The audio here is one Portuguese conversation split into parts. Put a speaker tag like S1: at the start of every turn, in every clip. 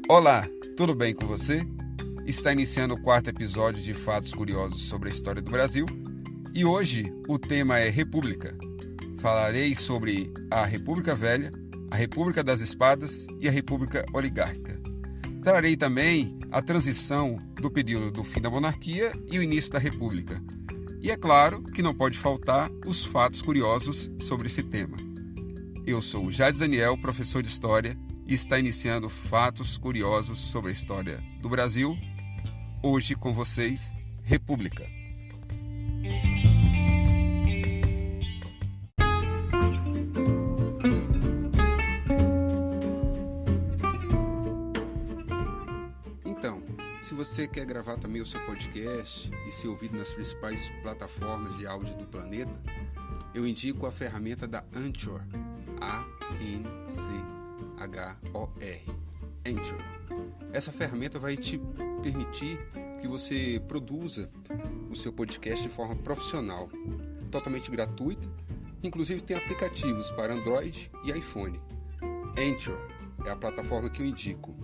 S1: Olá, tudo bem com você? Está iniciando o quarto episódio de Fatos Curiosos sobre a História do Brasil e hoje o tema é República. Falarei sobre a República Velha, a República das Espadas e a República Oligárquica. Trarei também a transição do período do fim da monarquia e o início da República. E é claro que não pode faltar os fatos curiosos sobre esse tema. Eu sou o Jades Daniel, professor de História, e está iniciando Fatos Curiosos sobre a História do Brasil. Hoje com vocês, República. Então, se você quer gravar também o seu podcast e ser ouvido nas principais plataformas de áudio do planeta, eu indico a ferramenta da Anchor, A-N-C-H-O-R, Anchor. Essa ferramenta vai te permitir que você produza o seu podcast de forma profissional, totalmente gratuita. Inclusive tem aplicativos para Android e iPhone. Anchor é a plataforma que eu indico.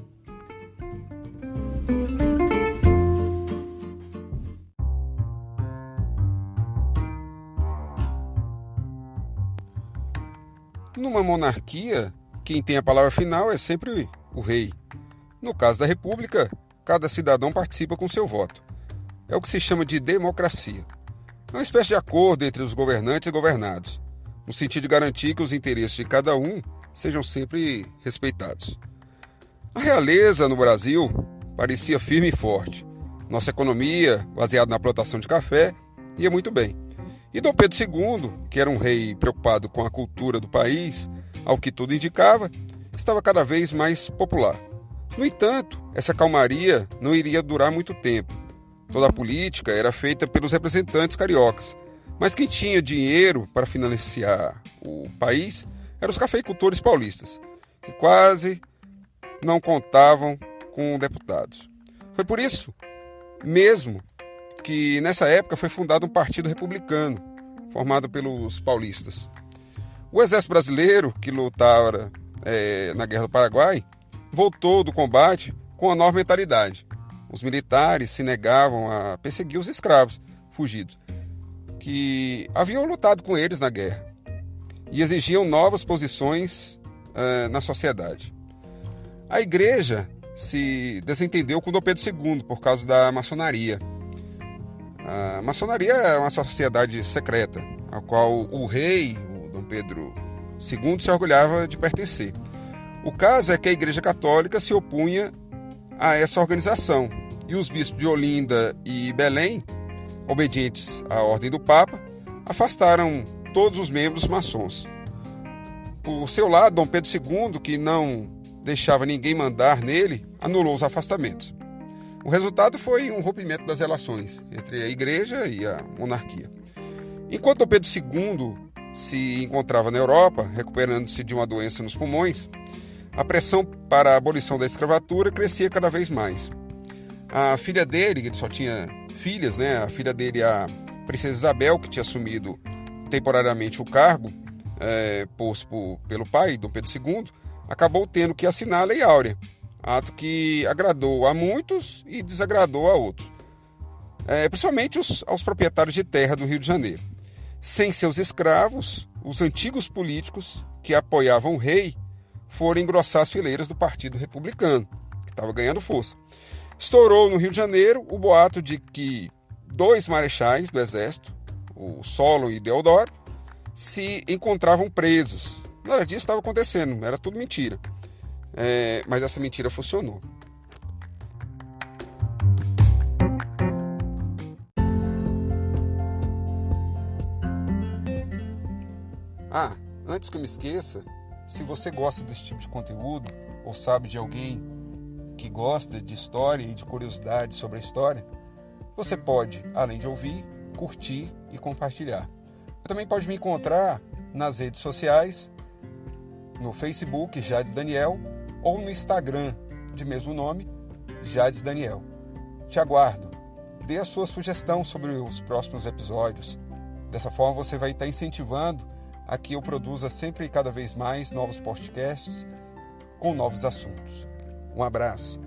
S1: Numa monarquia, quem tem a palavra final é sempre o rei. No caso da república, cada cidadão participa com seu voto. É o que se chama de democracia. É uma espécie de acordo entre os governantes e governados, no sentido de garantir que os interesses de cada um sejam sempre respeitados. A realeza no Brasil parecia firme e forte. Nossa economia, baseada na plantação de café, ia muito bem. E Dom Pedro II, que era um rei preocupado com a cultura do país, ao que tudo indicava, estava cada vez mais popular. No entanto, essa calmaria não iria durar muito tempo. Toda a política era feita pelos representantes cariocas, mas quem tinha dinheiro para financiar o país eram os cafeicultores paulistas, que quase não contavam com deputados. Foi por isso mesmo que nessa época foi fundado um partido republicano, formado pelos paulistas. O exército brasileiro, que lutava na Guerra do Paraguai, voltou do combate com uma nova mentalidade. Os militares se negavam a perseguir os escravos fugidos, que haviam lutado com eles na guerra, e exigiam novas posições na sociedade. A igreja se desentendeu com Dom Pedro II por causa da maçonaria. A maçonaria é uma sociedade secreta, a qual o rei, o Dom Pedro II, se orgulhava de pertencer. O caso é que a Igreja Católica se opunha a essa organização, e os bispos de Olinda e Belém, obedientes à ordem do Papa, afastaram todos os membros maçons. Por seu lado, Dom Pedro II, que não deixava ninguém mandar nele, anulou os afastamentos. O resultado foi um rompimento das relações entre a igreja e a monarquia. Enquanto Dom Pedro II se encontrava na Europa, recuperando-se de uma doença nos pulmões, a pressão para a abolição da escravatura crescia cada vez mais. A filha dele, ele só tinha filhas, a filha dele, a princesa Isabel, que tinha assumido temporariamente o cargo posto pelo pai, Dom Pedro II, acabou tendo que assinar a Lei Áurea, ato que agradou a muitos e desagradou a outros, principalmente aos proprietários de terra do Rio de Janeiro. Sem seus escravos, os antigos políticos que apoiavam o rei foram engrossar as fileiras do Partido Republicano, que estava ganhando força. Estourou no Rio de Janeiro o boato de que 2 marechais do Exército, o Solon e Deodoro, se encontravam presos. Nada disso estava acontecendo, era tudo mentira. Mas essa mentira funcionou. Antes que eu me esqueça, se você gosta desse tipo de conteúdo ou sabe de alguém que gosta de história e de curiosidades sobre a história, você pode, além de ouvir, curtir e compartilhar. Você também pode me encontrar nas redes sociais, no Facebook, Jades Daniel, ou no Instagram, de mesmo nome, Jades Daniel. Te aguardo. Dê a sua sugestão sobre os próximos episódios. Dessa forma você vai estar incentivando a que eu produza sempre e cada vez mais novos podcasts com novos assuntos. Um abraço.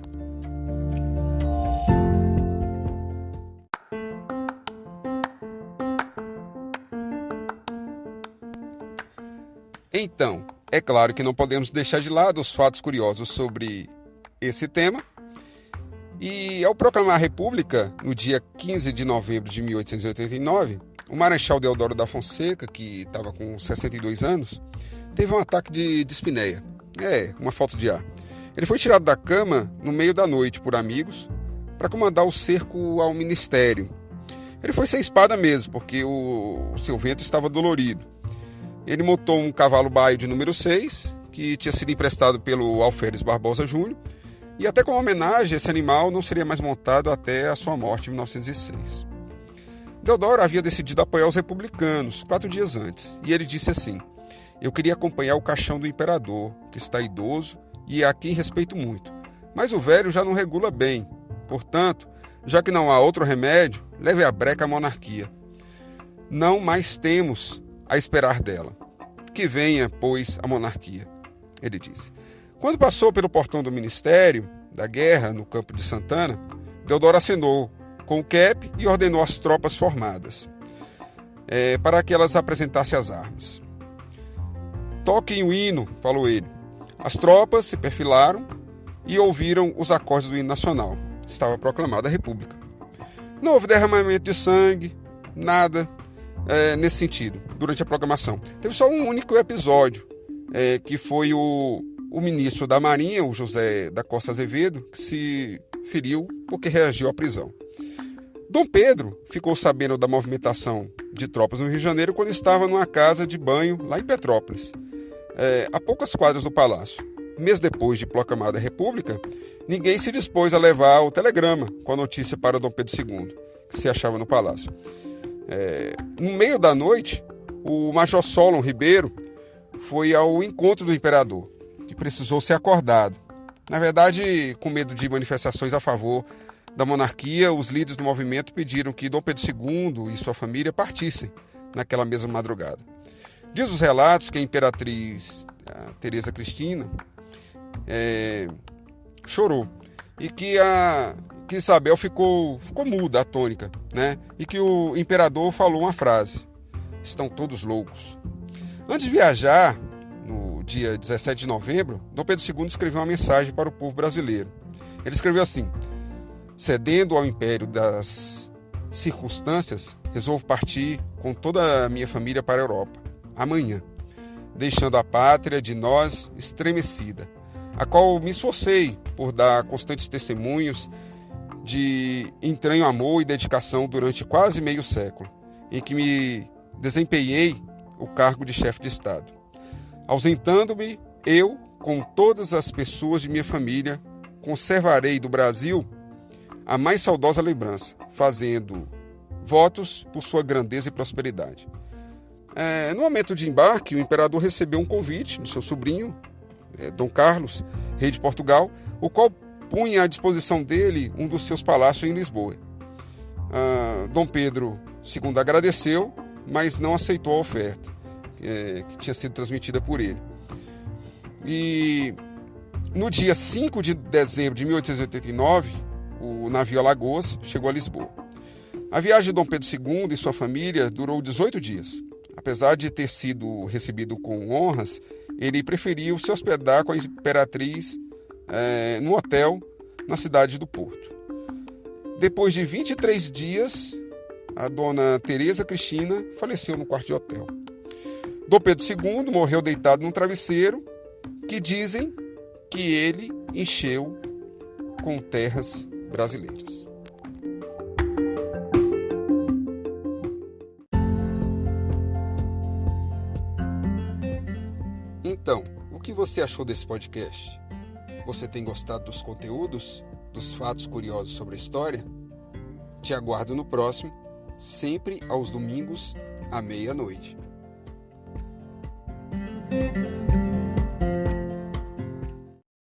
S1: Então, é claro que não podemos deixar de lado os fatos curiosos sobre esse tema. E ao proclamar a República, no dia 15 de novembro de 1889, o Marechal Deodoro da Fonseca, que estava com 62 anos, teve um ataque de dispneia. Uma falta de ar. Ele foi tirado da cama no meio da noite por amigos para comandar o cerco ao ministério. Ele foi sem espada mesmo, porque o seu vento estava dolorido. Ele montou um cavalo baio de número 6, que tinha sido emprestado pelo Alferes Barbosa Júnior, e até como homenagem, esse animal não seria mais montado até a sua morte em 1906. Deodoro havia decidido apoiar os republicanos 4 dias antes, e ele disse assim: "Eu queria acompanhar o caixão do imperador, que está idoso e a quem respeito muito, mas o velho já não regula bem. Portanto, já que não há outro remédio, leve a breca a monarquia. Não mais temos a esperar dela. Que venha, pois, a monarquia", ele disse. Quando passou pelo portão do Ministério da Guerra, no campo de Santana, Deodoro acenou com o cap e ordenou às tropas formadas para que elas apresentassem as armas. "Toquem o hino", falou ele. As tropas se perfilaram e ouviram os acordes do hino nacional. Estava proclamada a República. Não houve derramamento de sangue, nada nesse sentido, durante a proclamação. Teve só um único episódio, que foi o ministro da Marinha, o José da Costa Azevedo, que se feriu porque reagiu à prisão. Dom Pedro ficou sabendo da movimentação de tropas no Rio de Janeiro quando estava numa casa de banho lá em Petrópolis, a poucas quadras do palácio. Mês depois de proclamada a República, ninguém se dispôs a levar o telegrama com a notícia para Dom Pedro II, que se achava no palácio. No meio da noite, o Major Solon Ribeiro foi ao encontro do imperador, que precisou ser acordado. Na verdade, com medo de manifestações a favor da monarquia, os líderes do movimento pediram que Dom Pedro II e sua família partissem naquela mesma madrugada. Diz os relatos que a imperatriz Teresa Cristina chorou e que Isabel ficou muda, atônica, né? E que o imperador falou uma frase: "Estão todos loucos". Antes de viajar, no dia 17 de novembro, Dom Pedro II escreveu uma mensagem para o povo brasileiro. Ele escreveu assim: "Cedendo ao império das circunstâncias, resolvo partir com toda a minha família para a Europa, amanhã, deixando a pátria de nós estremecida, a qual me esforcei por dar constantes testemunhos de entranho amor e dedicação durante quase meio século, em que me desempenhei o cargo de chefe de Estado. Ausentando-me, eu, com todas as pessoas de minha família, conservarei do Brasil a mais saudosa lembrança, fazendo votos por sua grandeza e prosperidade." No momento de embarque, o imperador recebeu um convite do seu sobrinho, Dom Carlos, rei de Portugal, o qual punha à disposição dele um dos seus palácios em Lisboa. Dom Pedro II agradeceu, mas não aceitou a oferta que tinha sido transmitida por ele. E no dia 5 de dezembro de 1889, o navio Alagoas chegou a Lisboa. A viagem de Dom Pedro II e sua família durou 18 dias. Apesar de ter sido recebido com honras, ele preferiu se hospedar com a imperatriz no hotel na cidade do Porto. Depois de 23 dias, a dona Teresa Cristina faleceu no quarto de hotel. Dom Pedro II morreu deitado num travesseiro que dizem que ele encheu com terras brasileiras. Então, o que você achou desse podcast? Você tem gostado dos conteúdos, dos fatos curiosos sobre a história? Te aguardo no próximo, sempre aos domingos, à meia-noite.